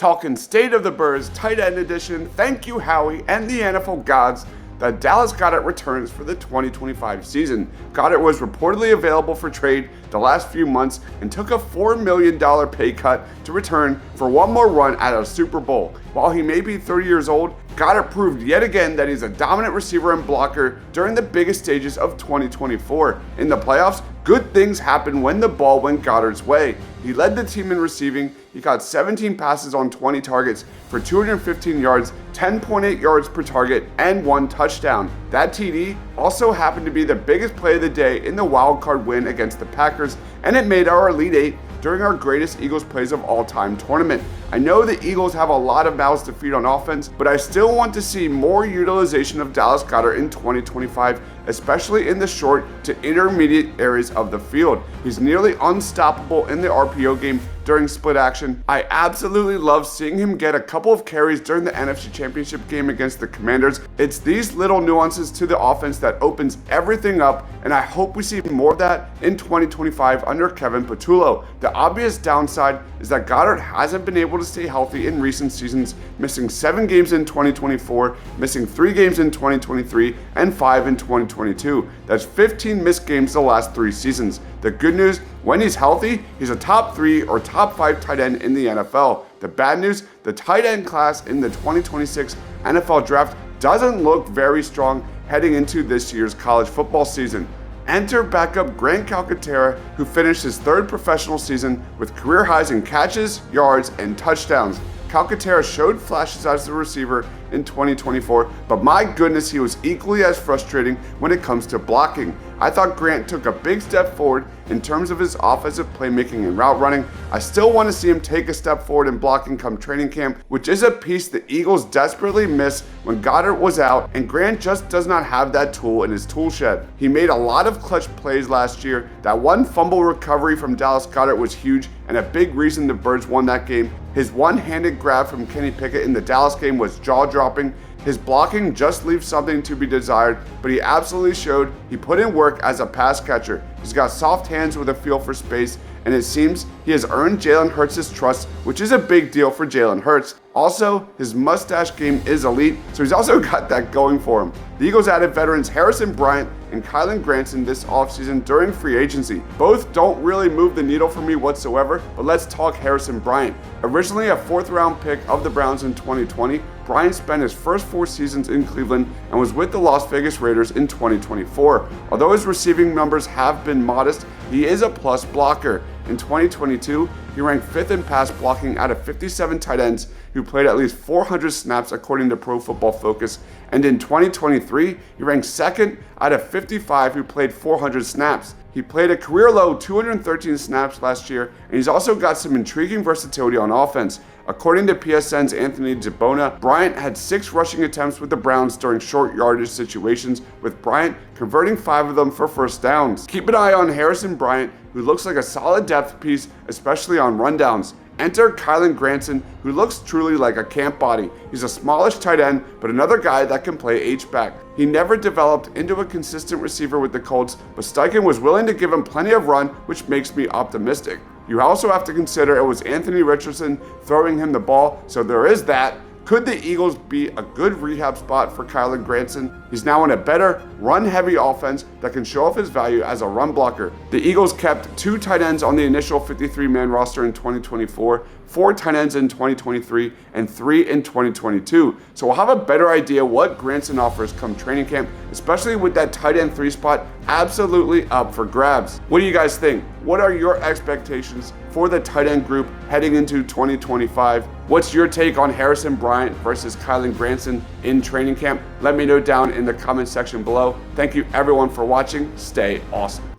Talking State of the Birds Tight End Edition, thank you Howie and the NFL gods that Dallas Goedert returns for the 2025 season. Goedert was reportedly available for trade the last few months and took a $4 million pay cut to return for one more run at a Super Bowl. While he may be 30 years old, Goedert proved yet again that he's a dominant receiver and blocker during the biggest stages of 2024. In the playoffs, good things happen when the ball went Goedert's way. He led the team in receiving. He caught 17 passes on 20 targets for 215 yards, 10.8 yards per target, and 1 touchdown. That TD also happened to be the biggest play of the day in the wild card win against the Packers, and it made our Elite Eight during our greatest Eagles plays of all time tournament. I know the Eagles have a lot of mouths to feed on offense, but I still want to see more utilization of Dallas Goedert in 2025, especially in the short to intermediate areas of the field. He's nearly unstoppable in the RPO game during split action. I absolutely love seeing him get a couple of carries during the NFC Championship game against the Commanders. It's these little nuances to the offense that opens everything up, and I hope we see more of that in 2025 under Kevin Patullo. The obvious downside is that Goedert hasn't been able to stay healthy in recent seasons, missing 7 games in 2024, missing 3 games in 2023, and 5 in 2022. That's 15 missed games the last 3 seasons. The good news, when he's healthy, he's a top 3 or top 5 tight end in the NFL. The bad news, the tight end class in the 2026 NFL draft doesn't look very strong heading into this year's college football season. Enter backup Grant Calcaterra, who finished his 3rd professional season with career highs in catches, yards, and touchdowns. Calcaterra showed flashes as a receiver in 2024, but my goodness, he was equally as frustrating when it comes to blocking. I thought Grant took a big step forward in terms of his offensive playmaking and route running. I still want to see him take a step forward in blocking come training camp, which is a piece the Eagles desperately missed when Goedert was out, and Grant just does not have that tool in his tool shed. He made a lot of clutch plays last year. That one fumble recovery from Dallas Goedert was huge and a big reason the Birds won that game. His one-handed grab from Kenny Pickett in the Dallas game was jaw-dropping. His blocking just leaves something to be desired, but he absolutely showed he put in work as a pass catcher. He's got soft hands with a feel for space, and it seems he has earned Jalen Hurts' trust, which is a big deal for Jalen Hurts. Also, his mustache game is elite, so he's also got that going for him. The Eagles added veterans Harrison Bryant and Kylen Granson this offseason during free agency. Both don't really move the needle for me whatsoever, but let's talk Harrison Bryant. Originally a 4th round pick of the Browns in 2020, Bryant spent his first 4 seasons in Cleveland and was with the Las Vegas Raiders in 2024. Although his receiving numbers have been modest, he is a plus blocker. In 2022, he ranked 5th in pass blocking out of 57 tight ends who played at least 400 snaps according to Pro Football Focus, and in 2023, he ranked 2nd out of 55 who played 400 snaps. He played a career-low 213 snaps last year, and he's also got some intriguing versatility on offense. According to PSN's Anthony Dibona, Bryant had 6 rushing attempts with the Browns during short yardage situations, with Bryant converting 5 of them for first downs. Keep an eye on Harrison Bryant, who looks like a solid depth piece, especially on rundowns. Enter Kylen Granson, who looks truly like a camp body. He's a smallish tight end, but another guy that can play H-back. He never developed into a consistent receiver with the Colts, but Steichen was willing to give him plenty of run, which makes me optimistic. You also have to consider it was Anthony Richardson throwing him the ball, so there is that. Could the Eagles be a good rehab spot for Kylen Granson? He's now in a better, run-heavy offense that can show off his value as a run blocker. The Eagles kept 2 tight ends on the initial 53-man roster in 2024, 4 tight ends in 2023, and 3 in 2022. So we'll have a better idea what Granson offers come training camp, especially with that tight end 3 spot absolutely up for grabs. What do you guys think? What are your expectations for the tight end group heading into 2025? What's your take on Harrison Bryant versus Kylen Granson in training camp? Let me know down in the comment section below. Thank you everyone for watching. Stay awesome.